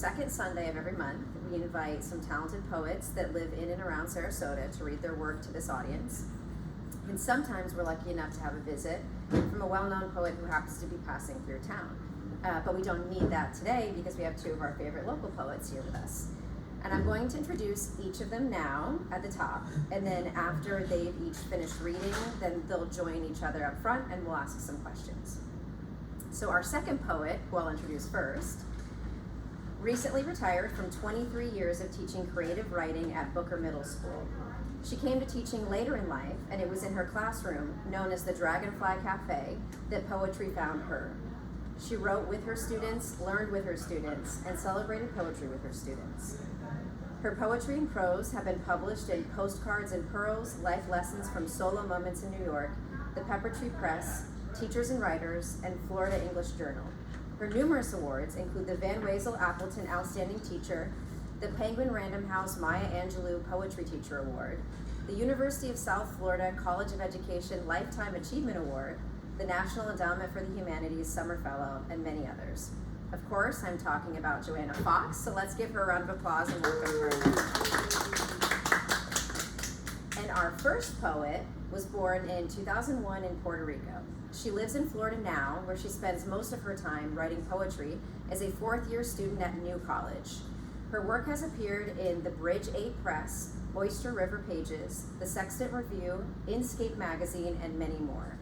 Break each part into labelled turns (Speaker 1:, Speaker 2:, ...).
Speaker 1: Second Sunday of every month, we invite some talented poets that live in and around Sarasota to read their work to this audience. And sometimes we're lucky enough to have a visit from a well-known poet who happens to be passing through town. But we don't need that today because we have two of our favorite local poets here with us. And I'm going to introduce each of them now at the top, and then after they've each finished reading, then they'll join each other up front and we'll ask some questions. So our second poet, who I'll introduce first, recently retired from 23 years of teaching creative writing at Booker Middle School. She came to teaching later in life, and it was in her classroom, known as the Dragonfly Cafe, that poetry found her. She wrote with her students, learned with her students, and celebrated poetry with her students. Her poetry and prose have been published in Postcards and Pearls, Life Lessons from Solo Moments in New York, the Pepper Tree Press, Teachers and Writers, and Florida English Journal. Her numerous awards include the Van Wezel Appleton Outstanding Teacher, the Penguin Random House Maya Angelou Poetry Teacher Award, the University of South Florida College of Education Lifetime Achievement Award, the National Endowment for the Humanities Summer Fellow, and many others. Of course, I'm talking about Joanna Fox, so let's give her a round of applause and welcome her. And our first poet was born in 2001 in Puerto Rico. She lives in Florida now, where she spends most of her time writing poetry as a fourth-year student at New College. Her work has appeared in the Bridge 8 Press, Oyster River Pages, the Sextant Review, Inscape Magazine, and many more.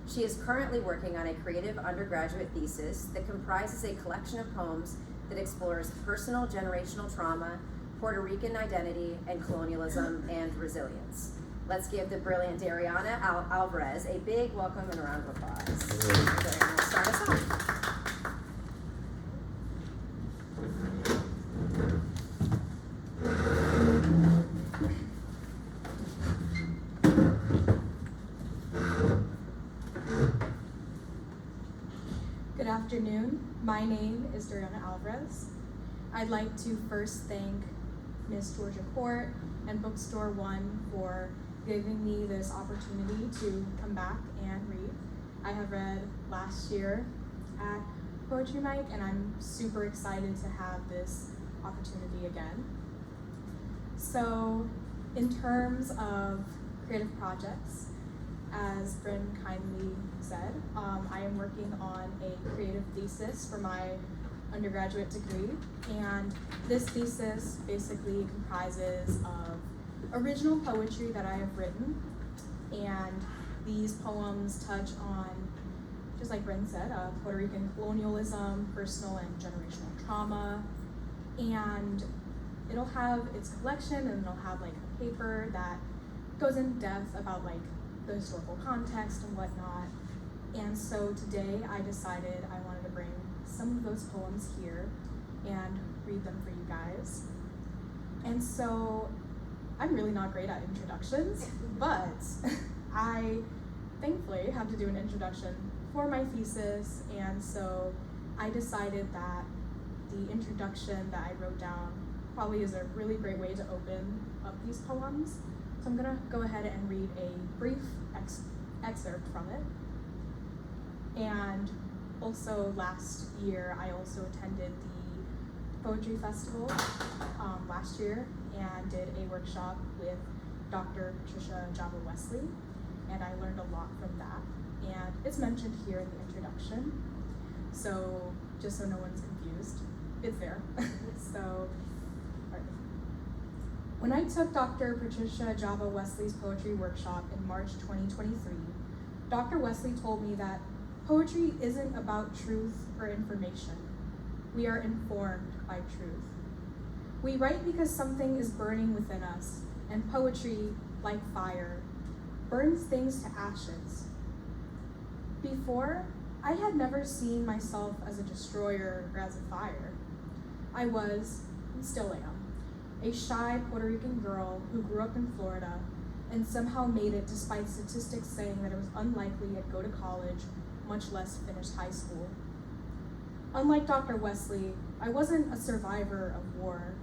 Speaker 1: She is currently working on a creative undergraduate thesis that comprises a collection of poems that explores personal generational trauma, Puerto Rican identity, and colonialism and resilience. Let's give the brilliant Dariana Alvarez a big welcome and a round of applause. Dariana will start us off.
Speaker 2: Good afternoon. My name is Dariana Alvarez. I'd like to first thank Ms. Georgia Court and Bookstore1 for giving me this opportunity to come back and read. I have read last year at PoetryMic, and I'm super excited to have this opportunity again. So, in terms of creative projects, as Bryn kindly said, I am working on a creative thesis for my undergraduate degree, and this thesis basically comprises of original poetry that I have written, and these poems touch on, just like Bryn said, Puerto Rican colonialism, personal and generational trauma, and it'll have its collection, and it'll have like a paper that goes in depth about like the historical context and whatnot. And so today I decided I wanted to bring some of those poems here and read them for you guys. And so I'm really not great at introductions, but I thankfully have to do an introduction for my thesis, and so I decided that the introduction that I wrote down probably is a really great way to open up these poems. So I'm gonna go ahead and read a brief excerpt from it. And also last year, I also attended the Poetry Festival last year and did a workshop with Dr. Patricia Java Wesley, and I learned a lot from that. And it's mentioned here in the introduction, so just so no one's confused, it's there. So, right. When I took Dr. Patricia Java Wesley's poetry workshop in March 2023, Dr. Wesley told me that poetry isn't about truth or information. We are informed by truth. We write because something is burning within us, and poetry, like fire, burns things to ashes. Before, I had never seen myself as a destroyer or as a fire. I was, and still am, a shy Puerto Rican girl who grew up in Florida and somehow made it despite statistics saying that it was unlikely I'd go to college, much less finish high school. Unlike Dr. Wesley, I wasn't a survivor of war.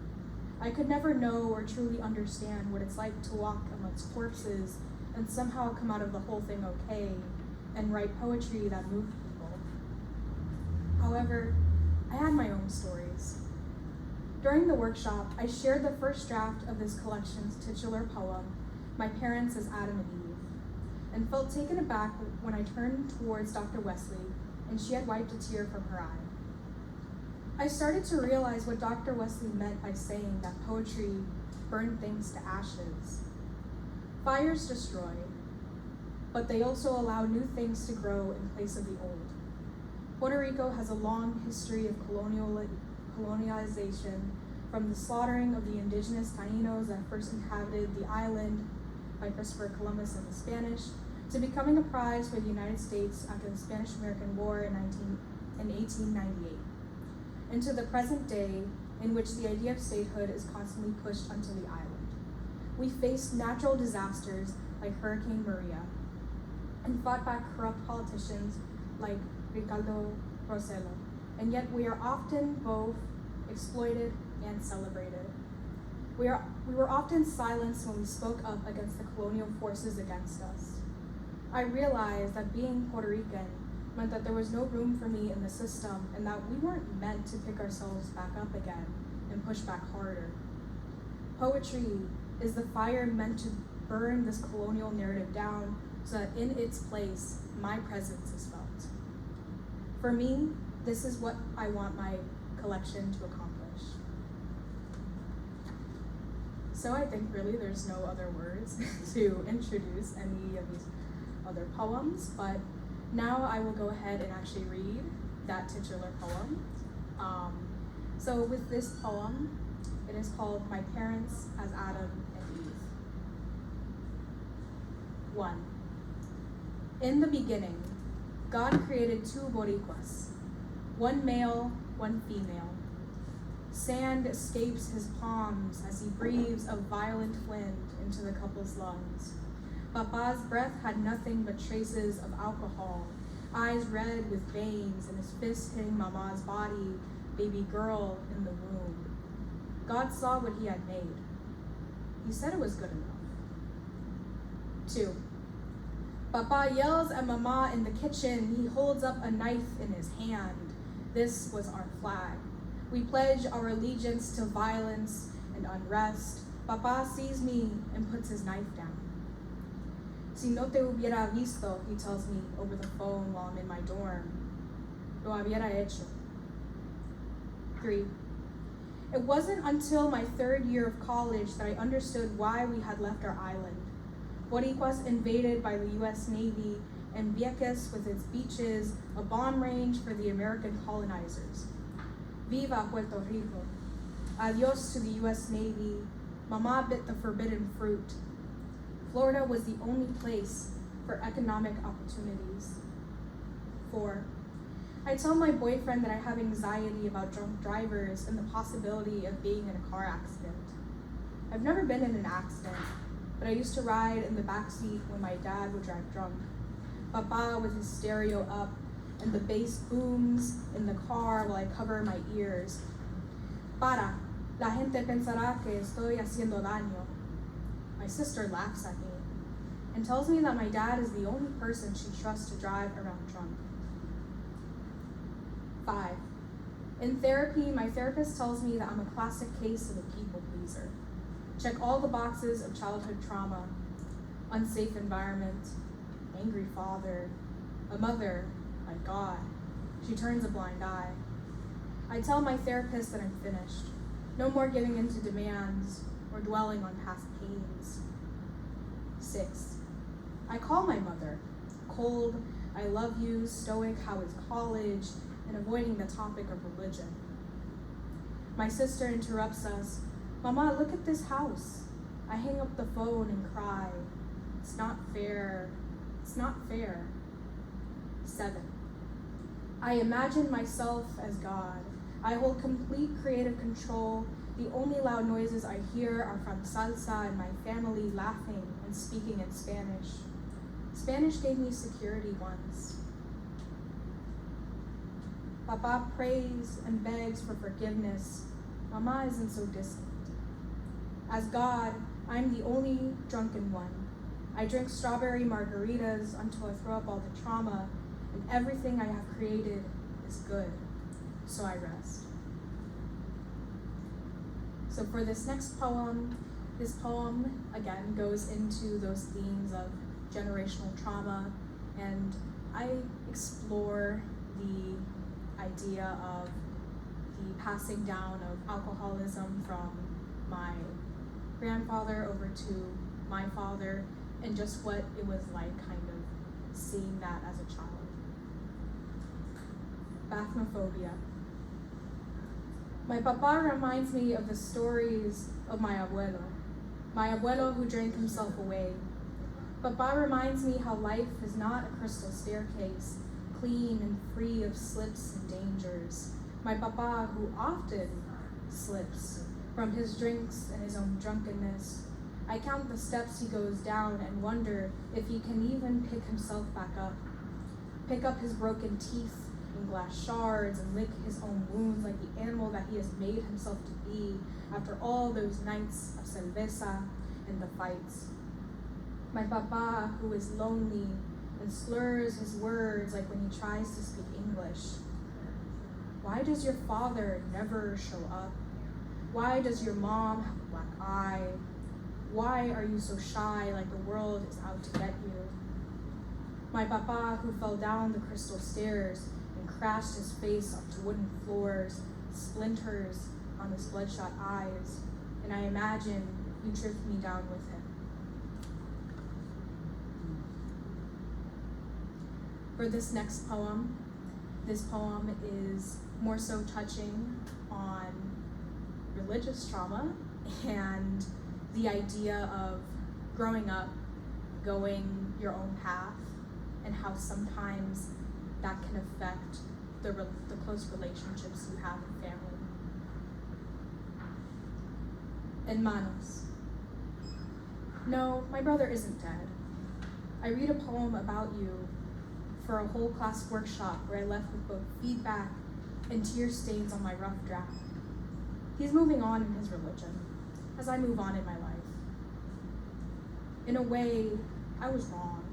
Speaker 2: I could never know or truly understand what it's like to walk amongst corpses and somehow come out of the whole thing okay and write poetry that moved people. However, I had my own stories. During the workshop, I shared the first draft of this collection's titular poem, My Parents as Adam and Eve, and felt taken aback when I turned towards Dr. Wesley and she had wiped a tear from her eye. I started to realize what Dr. Wesley meant by saying that poetry burned things to ashes. Fires destroy, but they also allow new things to grow in place of the old. Puerto Rico has a long history of colonialization, from the slaughtering of the indigenous Taínos that first inhabited the island by Christopher Columbus and the Spanish, to becoming a prize for the United States after the Spanish-American War in 1898, and to the present day in which the idea of statehood is constantly pushed onto the island. We faced natural disasters like Hurricane Maria and fought back corrupt politicians like Ricardo Rossello, and yet we are often both exploited and celebrated. We were often silenced when we spoke up against the colonial forces against us. I realized that being Puerto Rican meant that there was no room for me in the system and that we weren't meant to pick ourselves back up again and push back harder. Poetry is the fire meant to burn this colonial narrative down so that in its place, my presence is felt. For me, this is what I want my collection to accomplish. So I think really there's no other words to introduce any of these other poems, but now I will go ahead and actually read that titular poem. So with this poem, it is called My Parents as Adam and Eve. 1. In the beginning, God created two Boricuas, one male, one female. Sand escapes his palms as he breathes a violent wind into the couple's lungs. Papa's breath had nothing but traces of alcohol, eyes red with veins, and his fist hitting Mama's body, baby girl in the womb. God saw what he had made. He said it was good enough. 2. Papa yells at Mama in the kitchen. He holds up a knife in his hand. This was our flag. We pledge our allegiance to violence and unrest. Papa sees me and puts his knife down. Si no te hubiera visto, he tells me over the phone while I'm in my dorm. Lo hubiera hecho. 3. It wasn't until my 3rd year of college that I understood why we had left our island. Boricuas invaded by the US Navy, and Vieques with its beaches, a bomb range for the American colonizers. Viva Puerto Rico. Adios to the US Navy. Mama bit the forbidden fruit. Florida was the only place for economic opportunities. 4. I tell my boyfriend that I have anxiety about drunk drivers and the possibility of being in a car accident. I've never been in an accident, but I used to ride in the backseat when my dad would drive drunk. Papa with his stereo up, and the bass booms in the car while I cover my ears. Para, la gente pensará que estoy haciendo daño. My sister laughs at me and tells me that my dad is the only person she trusts to drive around drunk. 5. In therapy, my therapist tells me that I'm a classic case of a people pleaser. Check all the boxes of childhood trauma: unsafe environment, angry father, a mother, my God. She turns a blind eye. I tell my therapist that I'm finished. No more giving in to demands or dwelling on past pains. 6. I call my mother. Cold, I love you, stoic, how is college, and avoiding the topic of religion. My sister interrupts us. Mama, look at this house. I hang up the phone and cry. It's not fair. It's not fair. 7. I imagine myself as God. I hold complete creative control. The only loud noises I hear are from salsa and my family laughing and speaking in Spanish. Spanish gave me security once. Papa prays and begs for forgiveness. Mama isn't so distant. As God, I'm the only drunken one. I drink strawberry margaritas until I throw up all the trauma, and everything I have created is good, so I rest. So for this next poem, this poem again goes into those themes of generational trauma, and I explore the idea of the passing down of alcoholism from my grandfather over to my father, and just what it was like kind of seeing that as a child. Bathnophobia. My papa reminds me of the stories of my abuelo who drank himself away. Papa reminds me how life is not a crystal staircase, clean and free of slips and dangers. My papa who often slips from his drinks and his own drunkenness. I count the steps he goes down and wonder if he can even pick himself back up. Pick up his broken teeth and glass shards and lick his own wounds like the animal that he has made himself to be after all those nights of cerveza and the fights. My papa who is lonely and slurs his words like when he tries to speak English. Why does your father never show up? Why does your mom have a black eye? Why are you so shy like the world is out to get you? My papa who fell down the crystal stairs and crashed his face onto wooden floors, splinters on his bloodshot eyes, and I imagine you tripped me down with him. For this next poem, this poem is more so touching on religious trauma and the idea of growing up, going your own path, and how sometimes that can affect the close relationships you have in family. Hermanos. No, my brother isn't dead. I read a poem about you for a whole class workshop where I left with both feedback and tear stains on my rough draft. He's moving on in his religion, as I move on in my life. In a way, I was wrong.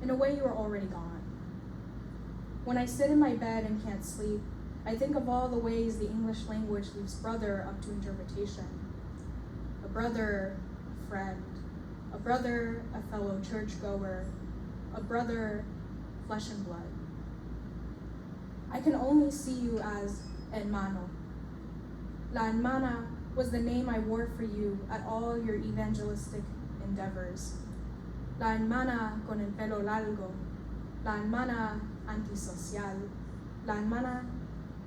Speaker 2: In a way, you are already gone. When I sit in my bed and can't sleep, I think of all the ways the English language leaves brother up to interpretation. A brother, a friend. A brother, a fellow churchgoer. A brother, flesh and blood. I can only see you as hermano. La hermana was the name I wore for you at all your evangelistic endeavors. La hermana con el pelo largo. La hermana antisocial. La hermana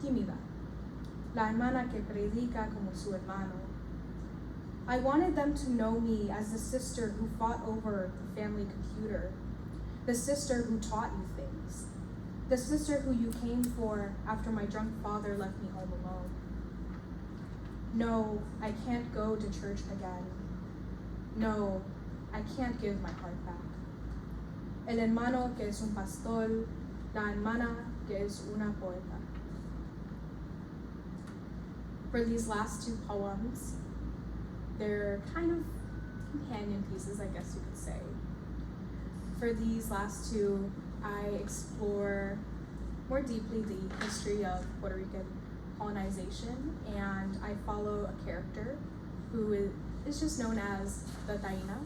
Speaker 2: tímida. La hermana que predica como su hermano. I wanted them to know me as the sister who fought over the family computer. The sister who taught you things. The sister who you came for after my drunk father left me home alone. No, I can't go to church again. No, I can't give my heart back. El hermano que es un pastor, la hermana que es una poeta. For these last two poems, they're kind of companion pieces, I guess you could say. For these last two, I explore more deeply the history of Puerto Rican colonization, and I follow a character who is just known as the Taína.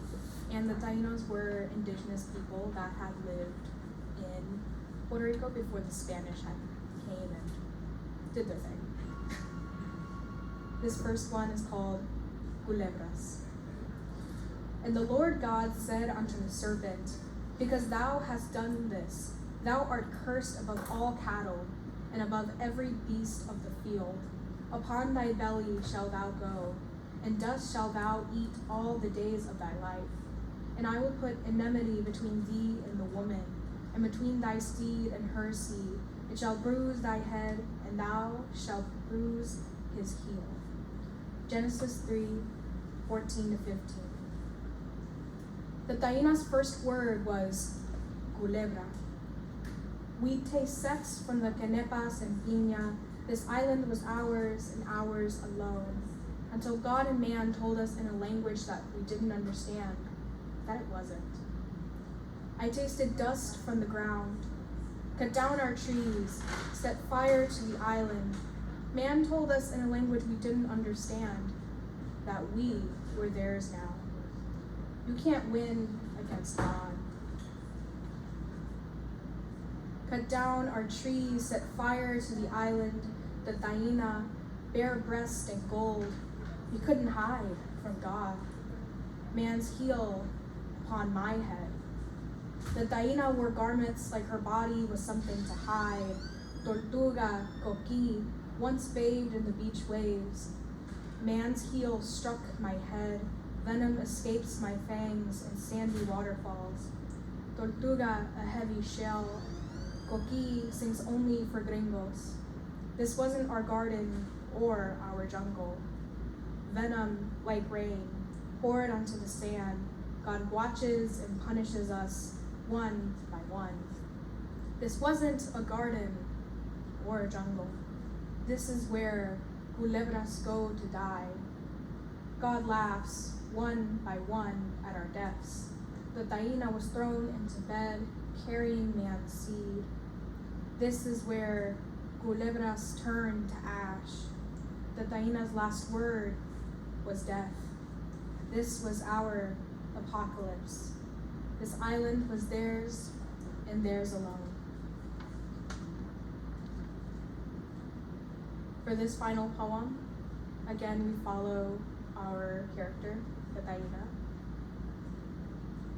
Speaker 2: And the Taínos were indigenous people that had lived in Puerto Rico before the Spanish came and did their thing. This first one is called Culebras. And the Lord God said unto the serpent, because thou hast done this, thou art cursed above all cattle, and above every beast of the field. Upon thy belly shalt thou go, and dust shalt thou eat all the days of thy life. And I will put enmity between thee and the woman, and between thy seed and her seed. It shall bruise thy head, and thou shalt bruise his heel. Genesis 3:14-15. The Taína's first word was culebra. We taste sex from the Canepas and Piña. This island was ours and ours alone, until God and man told us in a language that we didn't understand that it wasn't. I tasted dust from the ground, cut down our trees, set fire to the island, Man told us in a language we didn't understand that we were theirs now. You can't win against God. Cut down our trees, set fire to the island, the Taina, bare breast and gold. We couldn't hide from God. Man's heel upon my head. The Taina wore garments like her body was something to hide. Tortuga, coqui, once bathed in the beach waves. Man's heel struck my head. Venom escapes my fangs in sandy waterfalls. Tortuga, a heavy shell. Coqui sings only for gringos. This wasn't our garden or our jungle. Venom, like rain, poured onto the sand. God watches and punishes us one by one. This wasn't a garden or a jungle. This is where culebras go to die. God laughs one by one at our deaths. The Taina was thrown into bed, carrying man's seed. This is where culebras turn to ash. The Taina's last word was death. This was our apocalypse. This island was theirs and theirs alone. For this final poem, again we follow our character, the Taina.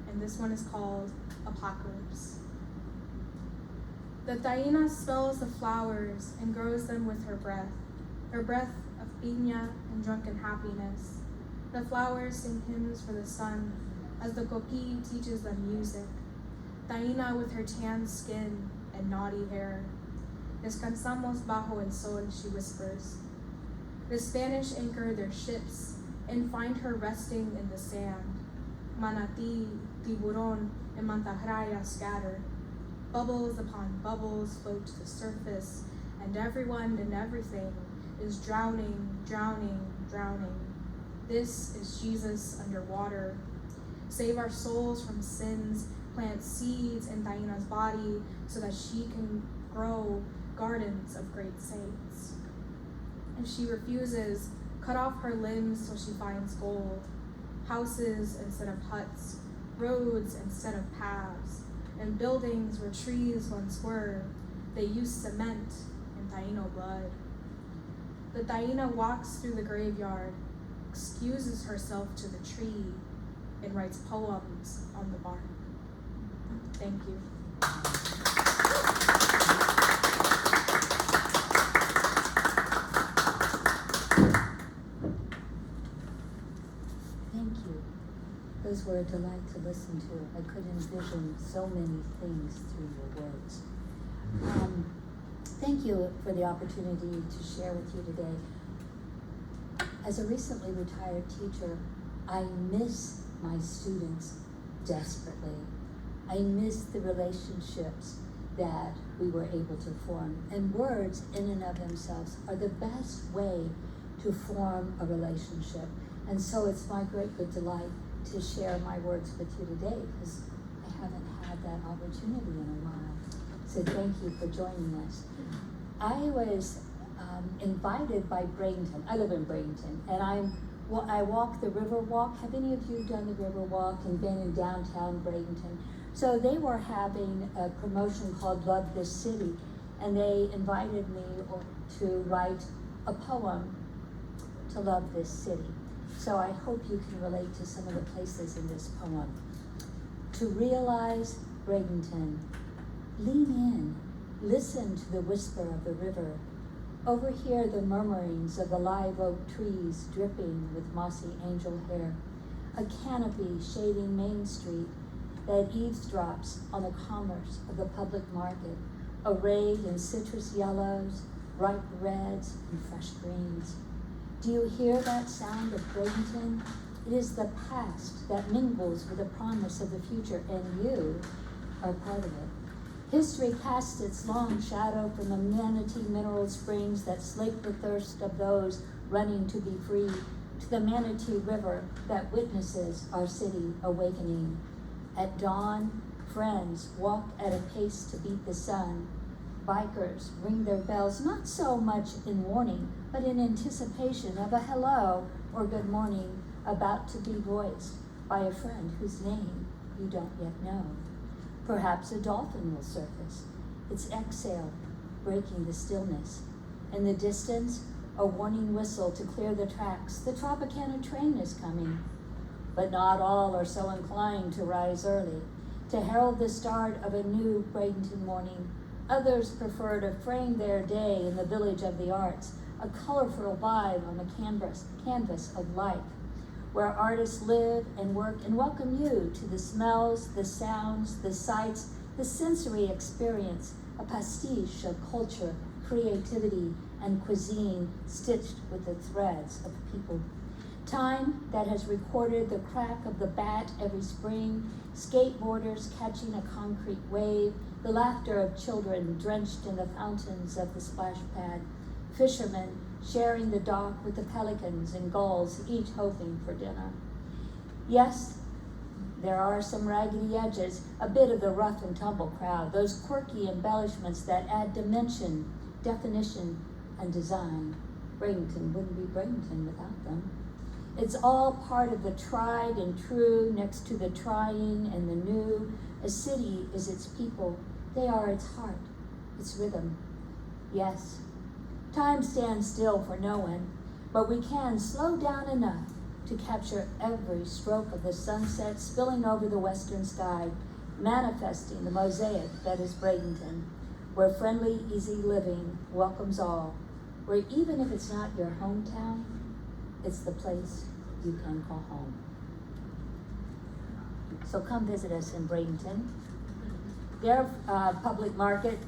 Speaker 2: And this one is called Apocalypse. The Taina smells the flowers and grows them with her breath of piña and drunken happiness. The flowers sing hymns for the sun as the coqui teaches them music. Taina with her tan skin and naughty hair. Descansamos bajo el sol, she whispers. The Spanish anchor their ships and find her resting in the sand. Manatí, tiburon, and mantarraya scatter. Bubbles upon bubbles float to the surface, and everyone and everything is drowning, drowning, drowning. This is Jesus underwater. Save our souls from sins, plant seeds in Taina's body so that she can grow gardens of great saints. And she refuses, cut off her limbs till she finds gold, houses instead of huts, roads instead of paths, and buildings where trees once were. They use cement and Taino blood. The Taina walks through the graveyard, excuses herself to the tree, and writes poems on the bark. Thank you.
Speaker 3: Thank you. Those were a delight to listen to. I could envision so many things through your words. Thank you for the opportunity to share with you today. As a recently retired teacher, I miss my students desperately. I miss the relationships that we were able to form. And words in and of themselves are the best way to form a relationship. And so it's my great good delight to share my words with you today, because I haven't had that opportunity in a while. So thank you for joining us. I was invited by Bradenton. I live in Bradenton, and I walk the River Walk. Have any of you done the River Walk and been in downtown Bradenton? So they were having a promotion called Love This City, and they invited me to write a poem to love this city. So I hope you can relate to some of the places in this poem. To realize Bradenton, lean in, listen to the whisper of the river. Overhear the murmurings of the live oak trees dripping with mossy angel hair. A canopy shading Main Street that eavesdrops on the commerce of the public market, arrayed in citrus yellows, ripe reds, and fresh greens. Do you hear that sound of Bradenton? It is the past that mingles with the promise of the future, and you are part of it. History casts its long shadow from the manatee mineral springs that slake the thirst of those running to be free, to the Manatee River that witnesses our city awakening. At dawn, friends walk at a pace to beat the sun. Bikers ring their bells not so much in warning, but in anticipation of a hello or good morning about to be voiced by a friend whose name you don't yet know. Perhaps a dolphin will surface, its exhale breaking the stillness. In the distance, a warning whistle to clear the tracks. The Tropicana train is coming. But not all are so inclined to rise early, to herald the start of a new Bradenton morning. Others prefer to frame their day in the village of the arts, a colorful vibe on the canvas of life, where artists live and work and welcome you to the smells, the sounds, the sights, the sensory experience, a pastiche of culture, creativity, and cuisine stitched with the threads of people. Time that has recorded the crack of the bat every spring, skateboarders catching a concrete wave, the laughter of children drenched in the fountains of the splash pad, fishermen sharing the dock with the pelicans and gulls, each hoping for dinner. Yes, there are some raggedy edges, a bit of the rough and tumble crowd, those quirky embellishments that add dimension, definition, and design. Bradenton wouldn't be Bradenton without them. It's all part of the tried and true next to the trying and the new. A city is its people. They are its heart, its rhythm. Yes, time stands still for no one, but we can slow down enough to capture every stroke of the sunset spilling over the western sky, manifesting the mosaic that is Bradenton, where friendly, easy living welcomes all, where even if it's not your hometown, it's the place you can call home. So come visit us in Bradenton. Their public market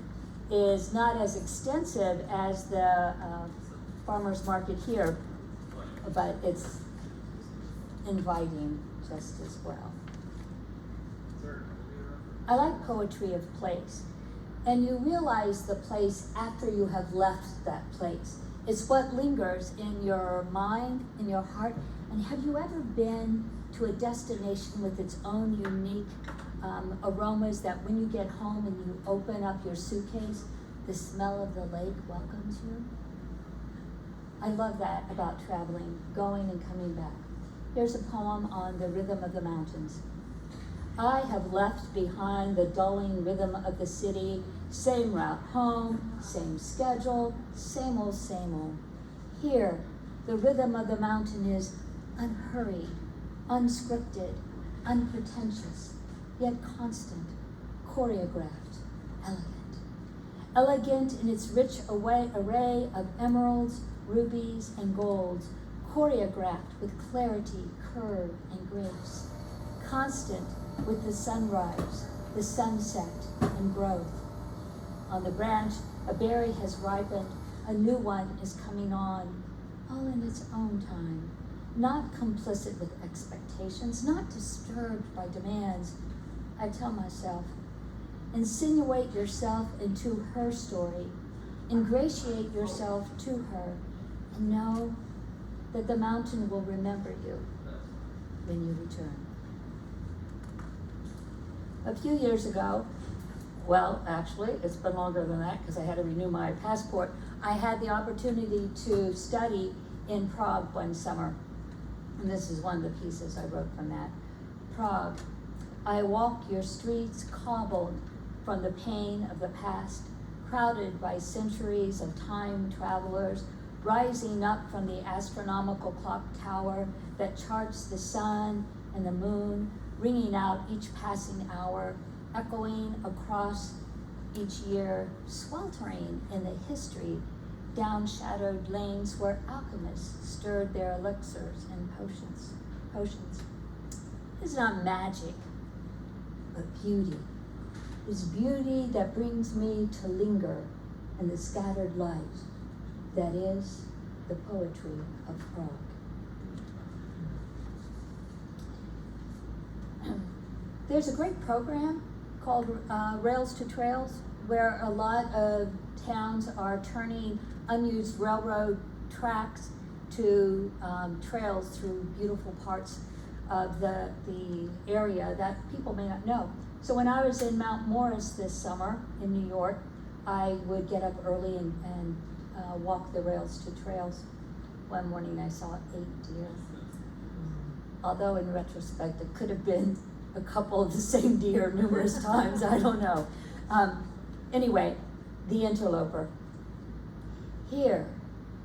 Speaker 3: is not as extensive as the farmer's market here, but it's inviting just as well. I like poetry of place, and you realize the place after you have left that place. It's what lingers in your mind, in your heart. And have you ever been to a destination with its own unique aromas that when you get home and you open up your suitcase, the smell of the lake welcomes you? I love that about traveling, going and coming back. Here's a poem on the rhythm of the mountains. I have left behind the dulling rhythm of the city, same route home, same schedule, same old, same old. Here, the rhythm of the mountain is unhurried, unscripted, unpretentious, yet constant, choreographed, elegant. Elegant in its rich array of emeralds, rubies, and golds, choreographed with clarity, curve, and grace. Constant with the sunrise, the sunset, and growth. On the branch, a berry has ripened, a new one is coming on, all in its own time, not complicit with expectations, not disturbed by demands. I tell myself, insinuate yourself into her story, ingratiate yourself to her, and know that the mountain will remember you when you return. A few years ago, well, actually, it's been longer than that because I had to renew my passport, I had the opportunity to study in Prague one summer. And this is one of the pieces I wrote from that. Prague, I walk your streets cobbled from the pain of the past, crowded by centuries of time travelers, rising up from the astronomical clock tower that charts the sun and the moon, ringing out each passing hour, echoing across each year, sweltering in the history, down-shadowed lanes where alchemists stirred their elixirs and potions. It's not magic, but beauty. It's beauty that brings me to linger in the scattered light that is the poetry of Prague. There's a great program called Rails to Trails, where a lot of towns are turning unused railroad tracks to trails through beautiful parts of the area that people may not know. So when I was in Mount Morris this summer in New York, I would get up early and walk the rails to trails. One morning I saw 8 deer. Although in retrospect, it could have been a couple of the same deer numerous times, I don't know. Anyway, the interloper. Here,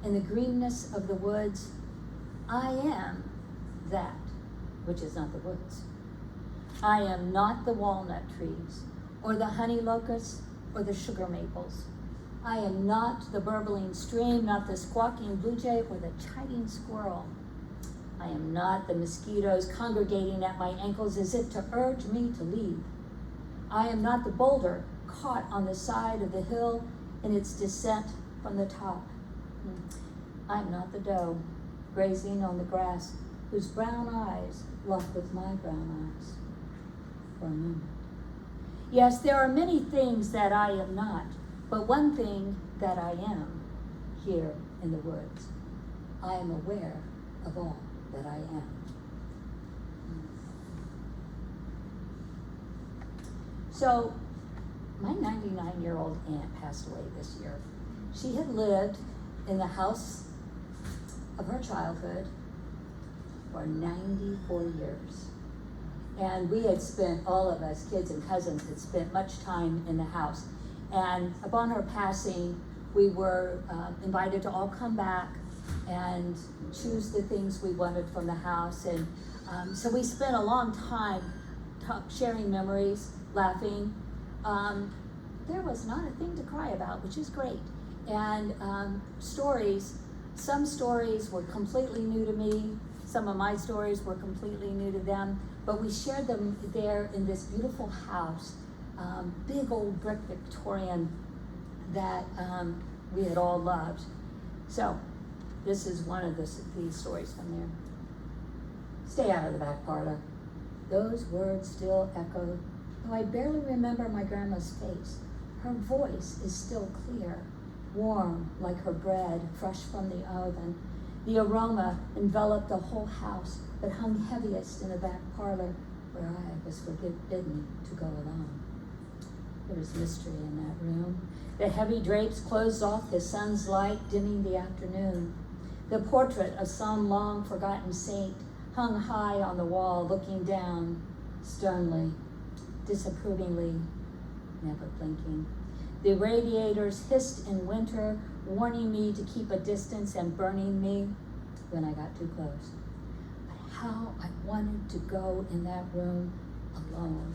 Speaker 3: in the greenness of the woods, I am that which is not the woods. I am not the walnut trees, or the honey locusts, or the sugar maples. I am not the burbling stream, not the squawking blue jay, or the chiding squirrel. I am not the mosquitoes congregating at my ankles as if to urge me to leave. I am not the boulder caught on the side of the hill in its descent from the top. I am not the doe grazing on the grass whose brown eyes lock with my brown eyes for a moment. Yes, there are many things that I am not, but one thing that I am here in the woods. I am aware of all that I am. So, my 99-year-old aunt passed away this year. She had lived in the house of her childhood for 94 years. And we had spent, all of us, kids and cousins, had spent much time in the house. And upon her passing, we were invited to all come back and choose the things we wanted from the house. And so we spent a long time sharing memories, laughing. There was not a thing to cry about, which is great. And stories, some stories were completely new to me. Some of my stories were completely new to them. But we shared them there in this beautiful house, big old brick Victorian that we had all loved. So this is one of these stories from there. Stay out of the back parlor. Those words still echo, though I barely remember my grandma's face. Her voice is still clear, warm like her bread, fresh from the oven. The aroma enveloped the whole house, but hung heaviest in the back parlor where I was forbidden to go alone. There was mystery in that room. The heavy drapes closed off the sun's light, dimming the afternoon. The portrait of some long-forgotten saint hung high on the wall, looking down sternly, disapprovingly, never blinking. The radiators hissed in winter, warning me to keep a distance and burning me when I got too close. But how I wanted to go in that room alone.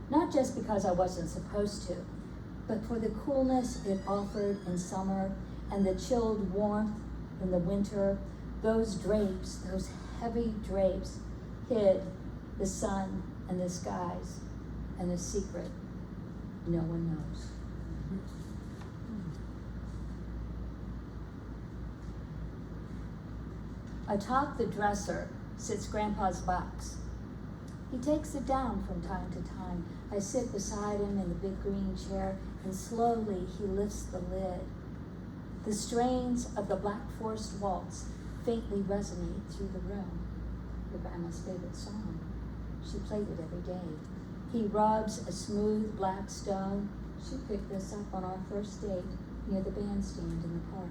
Speaker 3: Not just because I wasn't supposed to, but for the coolness it offered in summer and the chilled warmth in the winter. Those drapes, those heavy drapes, hid the sun and the skies and the secret no one knows. Atop the dresser sits Grandpa's box. He takes it down from time to time. I sit beside him in the big green chair, and slowly he lifts the lid. The strains of the Black Forest Waltz faintly resonate through the room. Your grandma's favorite song. She played it every day. He rubs a smooth black stone. She picked this up on our first date near the bandstand in the park.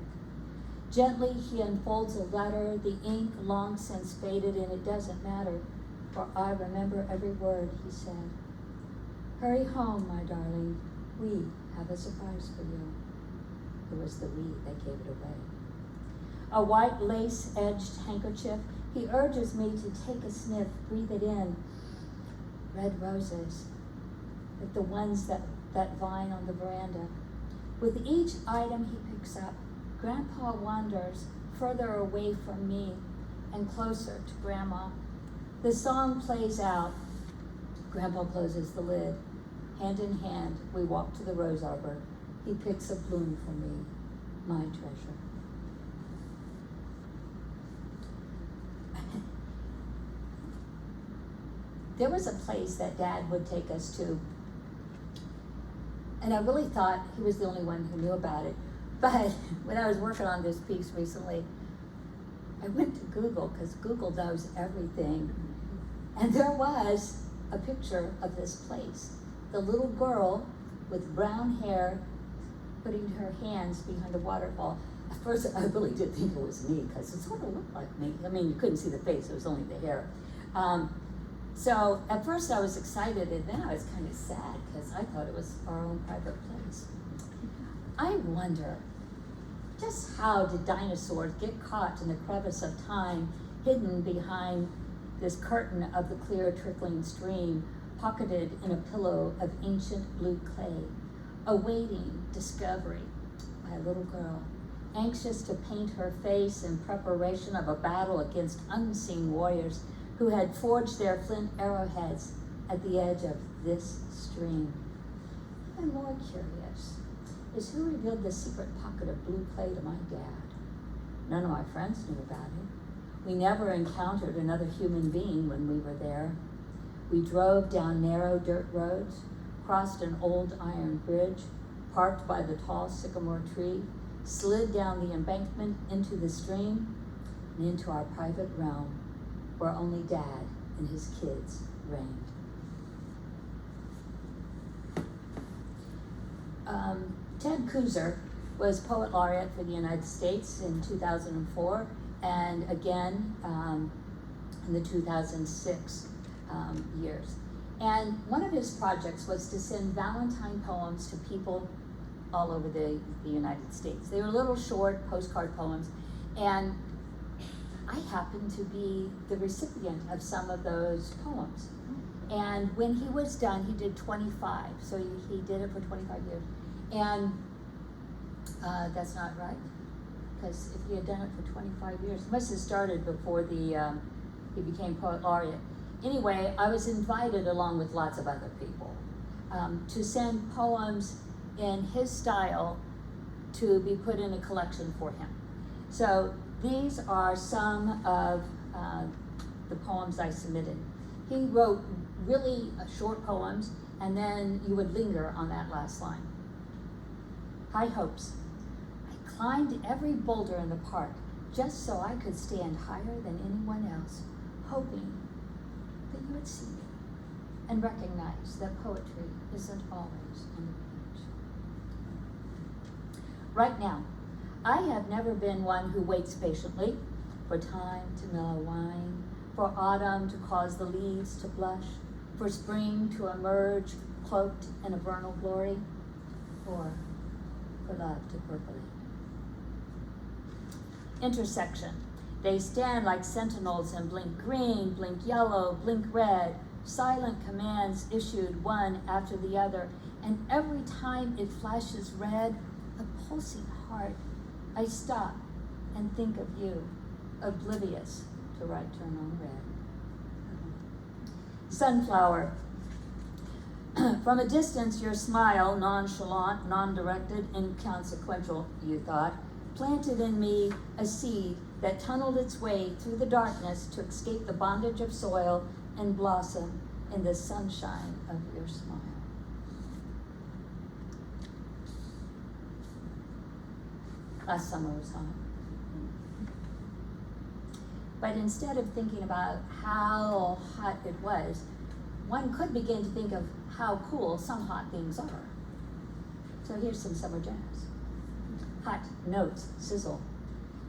Speaker 3: Gently, he unfolds a letter, the ink long since faded, and it doesn't matter, for I remember every word he said. Hurry home, my darling. We have a surprise for you. It was the we that gave it away. A white lace-edged handkerchief. He urges me to take a sniff, breathe it in. Red roses, like the ones that vine on the veranda. With each item he picks up, Grandpa wanders further away from me and closer to Grandma. The song plays out. Grandpa closes the lid. Hand in hand, we walk to the rose arbor. He picks a bloom for me, my treasure. There was a place that Dad would take us to, and I really thought he was the only one who knew about it. But when I was working on this piece recently, I went to Google, because Google knows everything. And there was a picture of this place. The little girl with brown hair putting her hands behind the waterfall. At first, I really did think it was me, because it sort of looked like me. I mean, you couldn't see the face, it was only the hair. So at first I was excited, and then I was kind of sad, because I thought it was our own private place. I wonder, just how did dinosaurs get caught in the crevice of time, hidden behind this curtain of the clear trickling stream, pocketed in a pillow of ancient blue clay, awaiting discovery by a little girl, anxious to paint her face in preparation of a battle against unseen warriors who had forged their flint arrowheads at the edge of this stream. Even more curious is who revealed the secret pocket of blue clay to my dad. None of my friends knew about it. We never encountered another human being when we were there. We drove down narrow dirt roads, crossed an old iron bridge, parked by the tall sycamore tree, slid down the embankment into the stream, and into our private realm, where only Dad and his kids reigned. Ted Kooser was Poet Laureate for the United States in 2004, and again in the 2006 years. And one of his projects was to send Valentine poems to people all over the United States. They were little short postcard poems, and I happened to be the recipient of some of those poems. And when he was done, he did 25, so he did it for 25 years. And that's not right, because if he had done it for 25 years, he must have started before he became Poet Laureate. Anyway, I was invited, along with lots of other people, to send poems in his style to be put in a collection for him. So these are some of the poems I submitted. He wrote really short poems, and then you would linger on that last line. High hopes. I climbed every boulder in the park just so I could stand higher than anyone else, hoping that you would see me and recognize that poetry isn't always on the page. Right now, I have never been one who waits patiently for time to mellow wine, for autumn to cause the leaves to blush, for spring to emerge cloaked in a vernal glory, or for love to percolate. Intersection. They stand like sentinels and blink green, blink yellow, blink red, silent commands issued one after the other, and every time it flashes red, a pulsing heart, I stop and think of you, oblivious to right turn on red. Sunflower. From a distance, your smile, nonchalant, non-directed, inconsequential, you thought, planted in me a seed that tunneled its way through the darkness to escape the bondage of soil and blossom in the sunshine of your smile. Last summer was hot. But instead of thinking about how hot it was, one could begin to think of how cool some hot things are. So here's some summer jazz. Hot notes sizzle,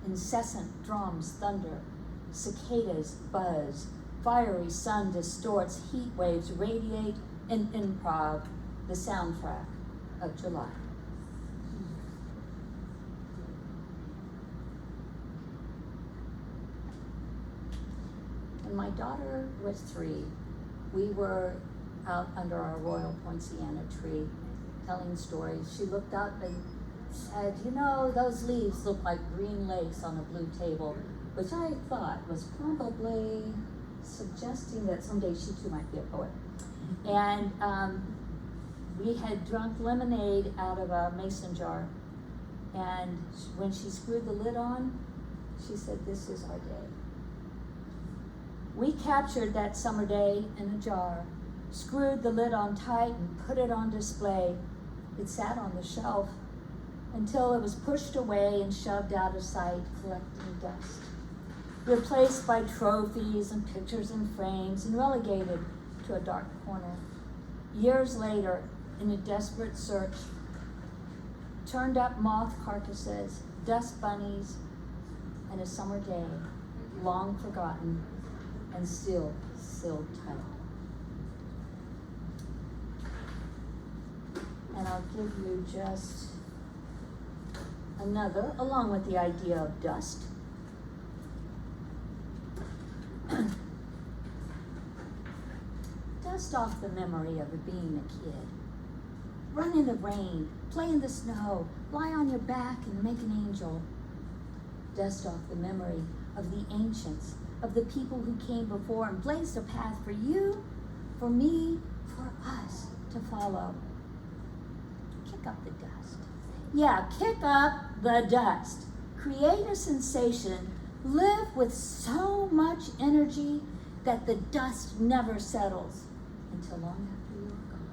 Speaker 3: incessant drums thunder, cicadas buzz, fiery sun distorts, heat waves radiate, and improv, the soundtrack of July. When my daughter was 3, we were out under our royal poinciana tree telling stories. She looked up and said, you know, those leaves look like green lace on a blue table, which I thought was probably suggesting that someday she too might be a poet. And we had drunk lemonade out of a mason jar, and when she screwed the lid on, she said, this is our day. We captured that summer day in a jar, screwed the lid on tight and put it on display. It sat on the shelf until it was pushed away and shoved out of sight, collecting dust, replaced by trophies and pictures and frames, and relegated to a dark corner. Years later, in a desperate search turned up moth carcasses, dust bunnies, and a summer day, long forgotten and still sealed tight. And I'll give you just another, along with the idea of dust. Dust off the memory of being a kid. Run in the rain, play in the snow, lie on your back and make an angel. Dust off the memory of the ancients, of the people who came before and blazed a path for you, for me, for us to follow. Kick up the dust. Yeah, kick up the dust. Create a sensation. Live with so much energy that the dust never settles until long after you're gone.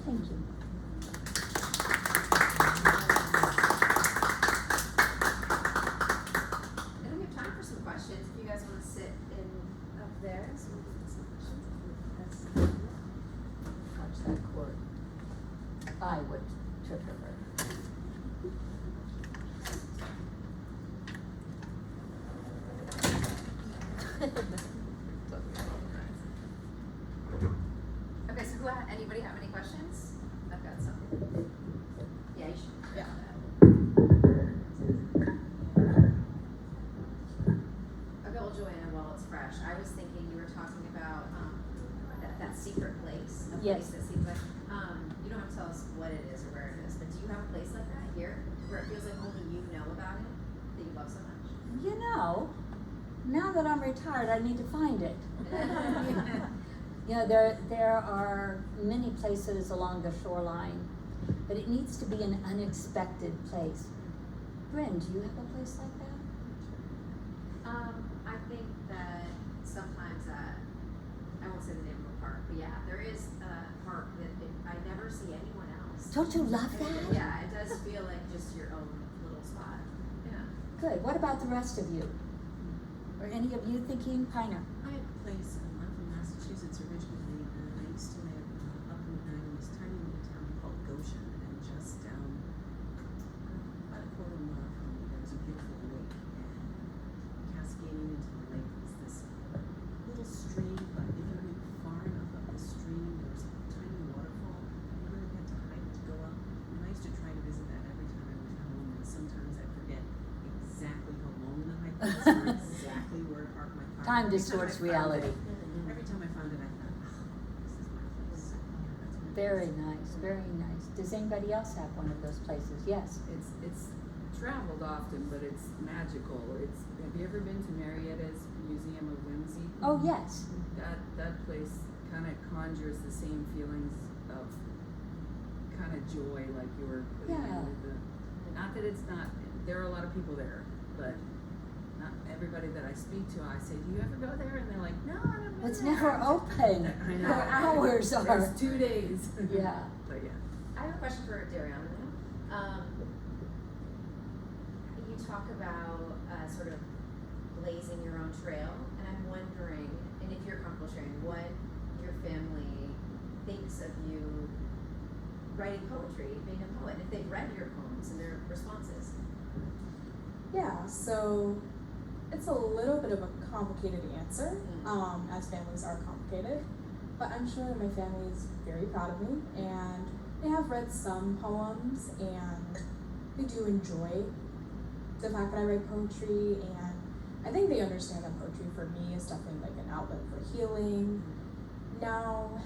Speaker 3: Thank you.
Speaker 1: And we have time for some questions. If you guys want to sit in up there, so we can get some questions.
Speaker 3: Watch that cord. I would trip over.
Speaker 1: Okay, so anybody have any questions? I've got some. Yeah, you should.
Speaker 2: Yeah.
Speaker 1: Okay, well, Joanna, while it's fresh, I was thinking you were talking about that secret place. A
Speaker 3: Yes.
Speaker 1: place that seems like, you don't have to tell us what it is or where it is, but do you have a place like that here where it feels like only you know about it, that you love so much?
Speaker 3: You know, now that I'm retired, I need to find it. You know, there are many places along the shoreline, but it needs to be an unexpected place. Bryn, do you have a place like that?
Speaker 1: I think that sometimes I won't say the name of the park, but yeah, there is a park that I never see anyone else.
Speaker 3: Don't you love that?
Speaker 1: Yeah, it does feel like just your own little spot. Yeah.
Speaker 3: Good. What about the rest of you? Or any of you thinking Piner?
Speaker 4: I have a place, I'm from Massachusetts originally, and I used to live up in this tiny little town called Goshen, and just about a quarter mile from me, there was a beautiful lake, and cascading into the lake was this little stream, but if you went far enough up the stream, there was a tiny waterfall, you really had to hike to go up, and I used to try to visit that every time I went home, and sometimes I forget exactly how long the hike was, or exactly where to park my car.
Speaker 3: Time
Speaker 4: Every
Speaker 3: distorts
Speaker 4: time I found
Speaker 3: reality.
Speaker 4: it- Every time I found it, I thought, this is my place. Yeah, that's my
Speaker 3: Very
Speaker 4: place.
Speaker 3: nice, very nice. Does anybody else have one of those places? Yes.
Speaker 5: It's traveled often, but it's magical. Have you ever been to Marietta's Museum of Whimsy?
Speaker 3: Oh, yes.
Speaker 5: That place kind of conjures the same feelings of kind of joy, like you were putting
Speaker 3: Yeah.
Speaker 5: in with the. Not that it's not. There are a lot of people there, but not everybody that I speak to. I say, "Do you ever go there?" And they're like, "No, I don't."
Speaker 3: It's never open.
Speaker 5: I know.
Speaker 3: Your hours are.
Speaker 5: There's 2 days.
Speaker 3: Yeah.
Speaker 5: But yeah.
Speaker 1: I have a question for Dariana. You talk about sort of blazing your own trail, and I'm wondering, and if you're comfortable sharing, what your family thinks of you writing poetry, being a poet, if they've read your poems and their responses.
Speaker 2: Yeah, so it's a little bit of a complicated answer, as families are complicated, but I'm sure that my family is very proud of me, and they have read some poems, and they do enjoy the fact that I write poetry, and I think they understand that poetry for me is definitely like an outlet for healing. Now,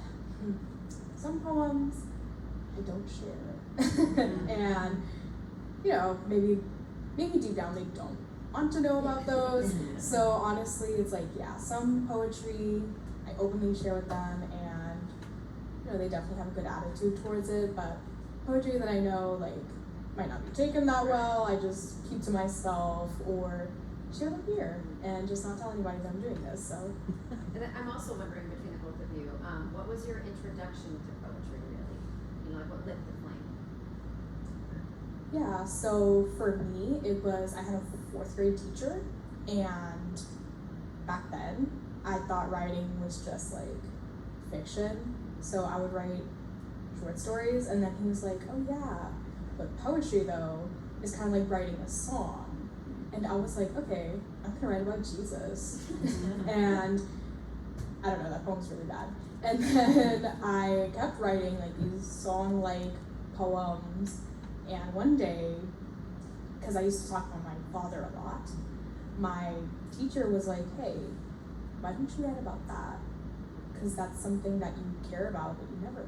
Speaker 2: some poems I don't share, and you know, maybe deep down they don't want to know about those. So honestly, it's like, yeah, some poetry I openly share with them, and you know, they definitely have a good attitude towards it, but poetry that I know like might not be taken that well, I just keep to myself or share them here and just not tell anybody that I'm doing this. So
Speaker 1: And I'm also wondering, between the both of you, what was your introduction to poetry, really? You know, like what lit the flame?
Speaker 2: yeah, so for me, it was, I had a 4th grade teacher, and back then, I thought writing was just like fiction. So I would write short stories, and then he was like, oh yeah, but poetry though is kind of like writing a song. And I was like, okay, I'm gonna write about Jesus. And I don't know, that poem's really bad. And then I kept writing like these song-like poems, and one day, because I used to talk about my father a lot, my teacher was like, hey, why don't you write about that? Because that's something that you care about, but you never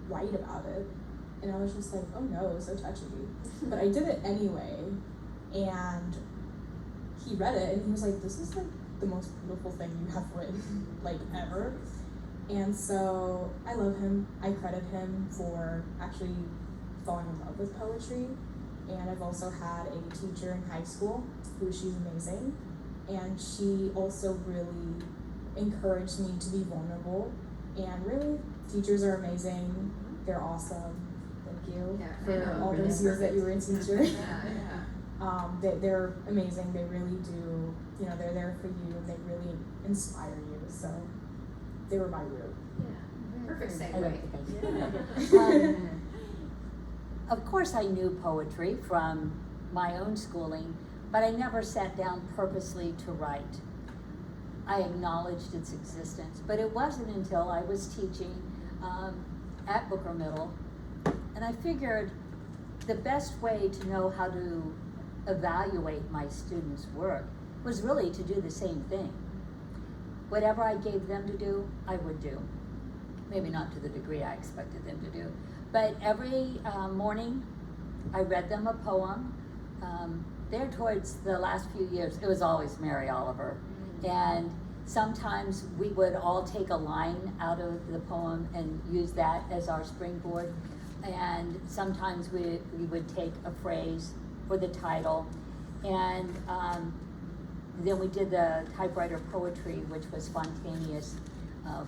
Speaker 2: write about it. And I was just like, oh no, it was so touchy. But I did it anyway, and he read it, and he was like, this is like the most beautiful thing you have written, like ever. And so I love him. I credit him for actually falling in love with poetry. And I've also had a teacher in high school she's amazing. And she also really encouraged me to be vulnerable. And really, teachers are amazing. They're awesome. Thank you for all those years that you were a teacher. They're amazing. They really do, they're there for you, and they really inspire you. So they were my root.
Speaker 1: Yeah, perfect
Speaker 3: I like
Speaker 1: segue.
Speaker 3: it. Of course, I knew poetry from my own schooling, but I never sat down purposely to write. I acknowledged its existence, but it wasn't until I was teaching at Booker Middle, and I figured the best way to know how to evaluate my students' work was really to do the same thing. Whatever I gave them to do, I would do. Maybe not to the degree I expected them to do. But every morning, I read them a poem. There towards the last few years, it was always Mary Oliver. And sometimes we would all take a line out of the poem and use that as our springboard. And sometimes we would take a phrase for the title. And then we did the typewriter poetry, which was spontaneous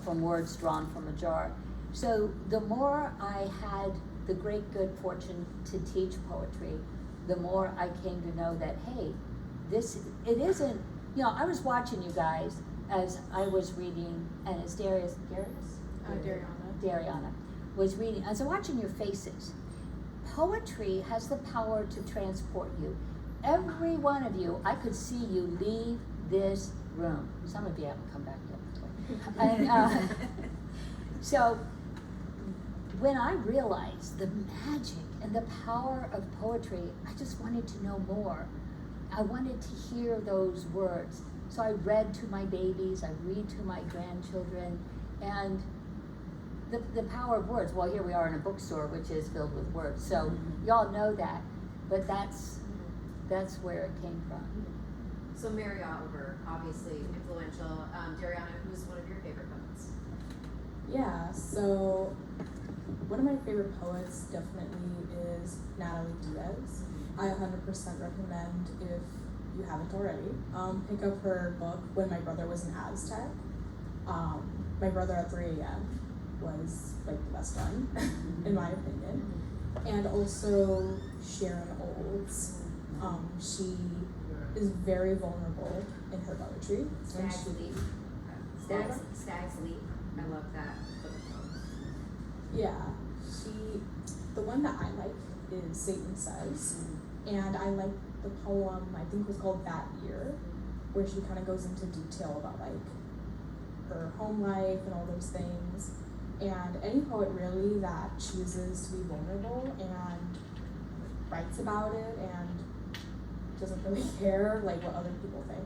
Speaker 3: from words drawn from a jar. So the more I had the great good fortune to teach poetry, the more I came to know that, hey, it isn't, I was watching you guys as I was reading, and as Dariana was reading, as I'm watching your faces. Poetry has the power to transport you. Every one of you, I could see you leave this room. Some of you haven't come back yet. And, so when I realized the magic and the power of poetry, I just wanted to know more. I wanted to hear those words. So I read to my babies, I read to my grandchildren, and the power of words. Well, here we are in a bookstore, which is filled with words. So y'all know that, but that's where it came from.
Speaker 1: So Mary Oliver, obviously influential. Dariana, who's one of your favorite poets?
Speaker 2: Yeah, so one of my favorite poets definitely is Natalie Diaz. I 100% recommend, if you haven't already, pick up her book, When My Brother Was an Aztec. My Brother at 3 a.m. was like the best one, in my opinion. And also Sharon Olds. She is very vulnerable in her poetry.
Speaker 1: Stag's Leap. I love that book of poems.
Speaker 2: Yeah, the one that I like is Satan Says, and I like the poem, I think it was called That Year, where she kind of goes into detail about like her home life and all those things. And any poet really that chooses to be vulnerable and writes about it and doesn't really care like what other people think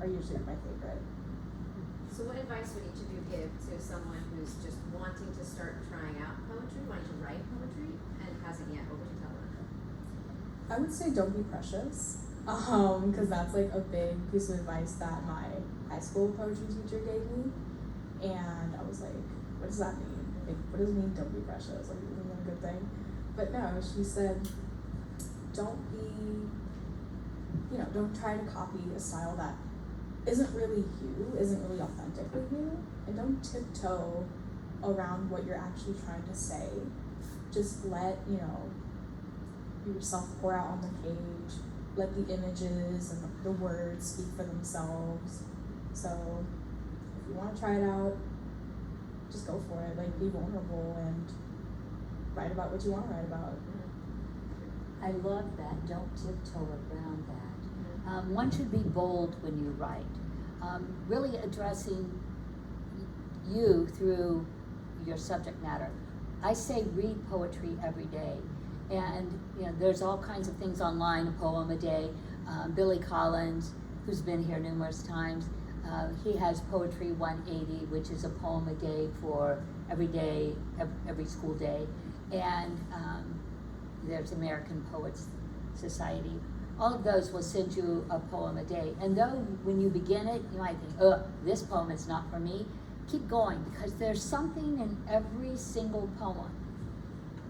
Speaker 2: are usually my favorite.
Speaker 1: So what advice would each of you give to someone who's just wanting to start trying out poetry, wanting to write poetry, and hasn't yet? What would you tell them?
Speaker 2: I would say don't be precious, because that's like a big piece of advice that my high school poetry teacher gave me, and I was like, what does that mean? Like, what does it mean don't be precious? Like, isn't that a good thing? But no, she said, don't try to copy a style that isn't really you, isn't really authentically you, and don't tiptoe around what you're actually trying to say. Just let, yourself pour out on the page, let the images and the words speak for themselves. So if you want to try it out, just go for it. Like, be vulnerable and write about what you want to write about.
Speaker 3: I love that. Don't tiptoe around that. One should be bold when you write. Really addressing you through your subject matter. I say read poetry every day. And there's all kinds of things online, a poem a day. Billy Collins, who's been here numerous times, he has Poetry 180, which is a poem a day for every day, every school day. And there's American Poets Society. All of those will send you a poem a day. And though when you begin it, you might think, oh, this poem is not for me, keep going, because there's something in every single poem.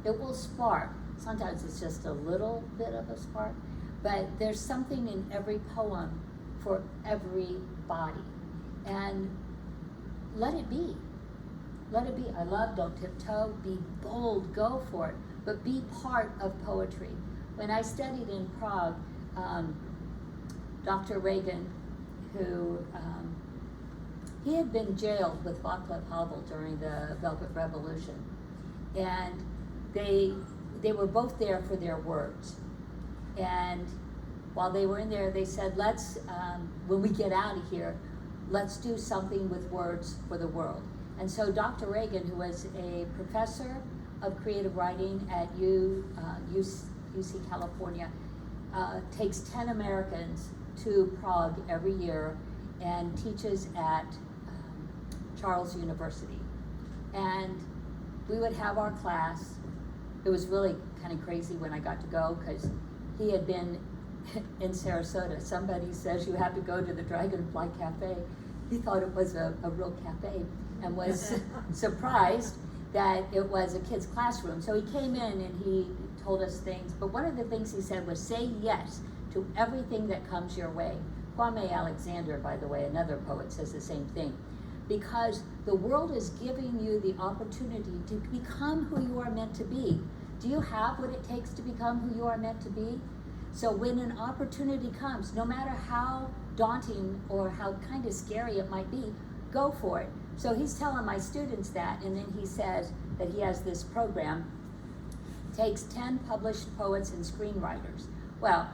Speaker 3: It will spark. Sometimes it's just a little bit of a spark, but there's something in every poem for everybody. And let it be. Let it be. I love don't tiptoe, be bold, go for it, but be part of poetry. When I studied in Prague, Dr. Reagan, who he had been jailed with Václav Havel during the Velvet Revolution, and they were both there for their words. And while they were in there, they said, let's, when we get out of here, let's do something with words for the world. And so Dr. Reagan, who was a professor of creative writing at UC California, takes 10 Americans to Prague every year and teaches at Charles University. And we would have our class. It was really kind of crazy when I got to go, because he had been in Sarasota. Somebody says you have to go to the Dragonfly Cafe. He thought it was a real cafe and was surprised that it was a kid's classroom. So he came in and he told us things, but one of the things he said was say yes to everything that comes your way. Kwame Alexander, by the way, another poet, says the same thing. Because the world is giving you the opportunity to become who you are meant to be. Do you have what it takes to become who you are meant to be? So when an opportunity comes, no matter how daunting or how kind of scary it might be, go for it. So he's telling my students that, and then he says that he has this program, takes 10 published poets and screenwriters. Well,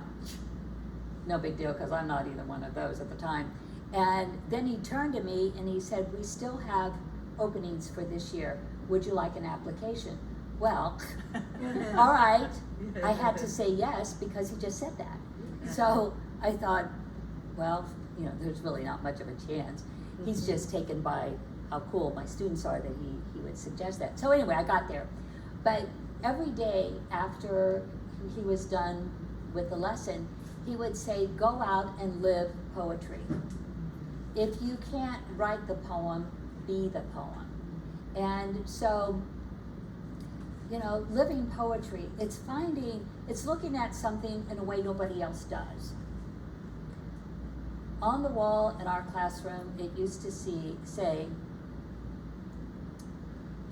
Speaker 3: no big deal, because I'm not either one of those at the time. And then he turned to me and he said, we still have openings for this year. Would you like an application? Well, all right. I had to say yes because he just said that. So I thought, well, there's really not much of a chance. He's just taken by how cool my students are that he would suggest that. So anyway, I got there. But every day after he was done with the lesson, he would say, go out and live poetry. If you can't write the poem, be the poem. And so, living poetry, it's looking at something in a way nobody else does. On the wall in our classroom, it used to say,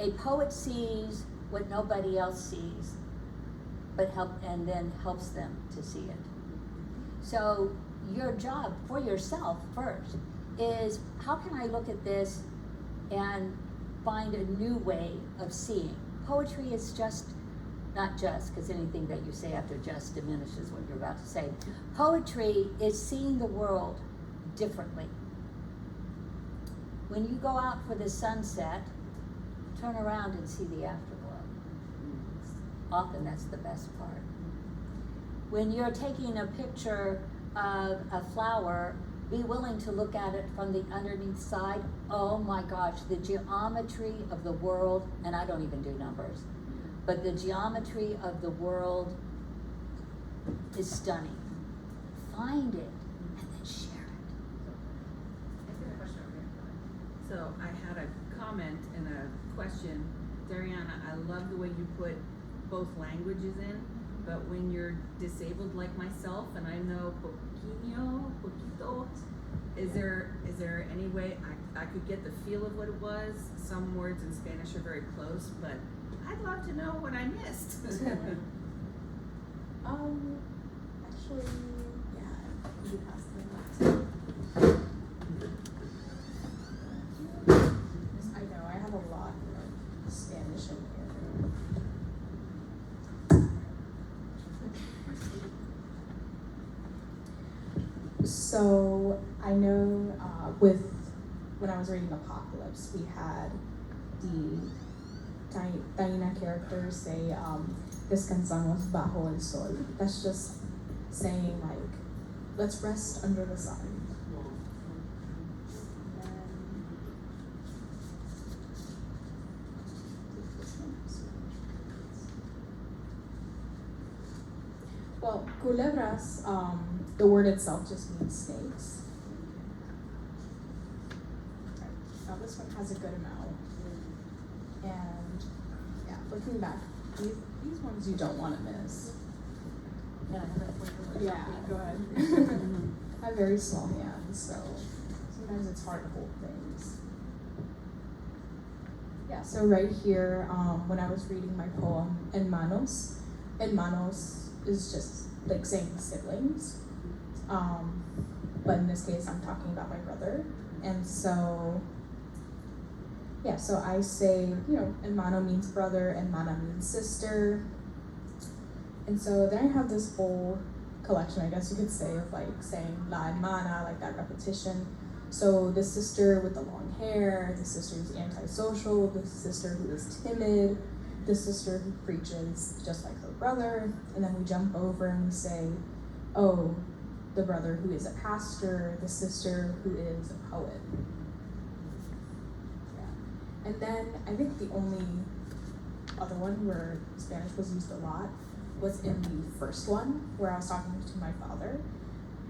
Speaker 3: a poet sees what nobody else sees, and then helps them to see it. So your job for yourself first is, how can I look at this and find a new way of seeing? Poetry is not just, because anything that you say after just diminishes what you're about to say. Poetry is seeing the world differently. When you go out for the sunset, turn around and see the afterglow. Often that's the best part. When you're taking a picture of a flower, be willing to look at it from the underneath side. Oh my gosh, the geometry of the world, and I don't even do numbers, but the geometry of the world is stunning. Find it and then share it.
Speaker 5: I've got a question over here. So I had a comment and a question. Dariana, I love the way you put both languages in, but when you're disabled like myself, and I know poquito, is there any way I could get the feel of what it was? Some words in Spanish are very close, but I'd love to know what I missed.
Speaker 2: Actually, yeah, you passed me that. I know, I have a lot of Spanish in here. So I know when I was reading Apocalypse, we had the Taina characters say, descansamos bajo el sol. That's just saying like, let's rest under the sun. Well, culebras, the word itself just means snakes. Right. Now this one has a good amount. And yeah, looking back, these ones you don't want to miss.
Speaker 3: Can I have that for you?
Speaker 2: Yeah, go ahead. I have very small hands, so sometimes it's hard to hold things. Yeah, so right here, when I was reading my poem, Hermanos is just like saying siblings. But in this case, I'm talking about my brother. And so, yeah, so I say, hermano means brother, hermana means sister. And so then I have this whole collection, I guess you could say, of like saying la hermana, like that repetition. So the sister with the long hair, the sister who's antisocial, the sister who is timid, the sister who preaches just like her brother, and then we jump over and we say, oh, the brother who is a pastor, the sister who is a poet. Yeah. And then I think the only other one where Spanish was used a lot was in the first one, where I was talking to my father.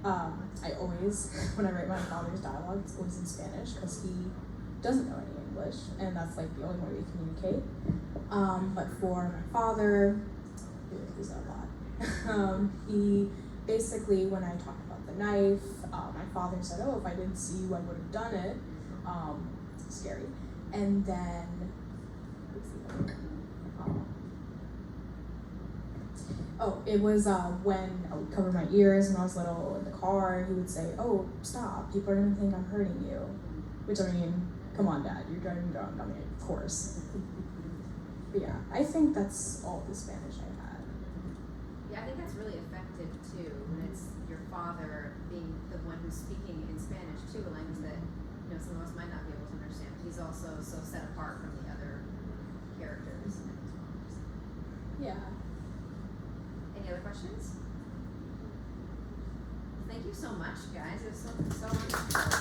Speaker 2: I always, when I write my father's dialogue, it's always in Spanish, because he doesn't know any English, and that's like the only way we communicate. But for my father, he's a lot. He basically, when I talked about the knife, my father said, oh, if I didn't see you, I would have done it. Scary. And then, it was when I would cover my ears when I was little in the car. He would say, oh, stop, people are gonna think I'm hurting you. Which, I mean, come on, Dad, you're driving drunk. I mean, of course. But yeah, I think that's all the Spanish I had.
Speaker 1: Yeah, I think that's really effective too, when it's your father being the one who's speaking in Spanish too, a language that some of us might not be able to understand. He's also so set apart from the other characters.
Speaker 2: Yeah.
Speaker 1: Any other questions? Thank you so much, guys. It was so much fun.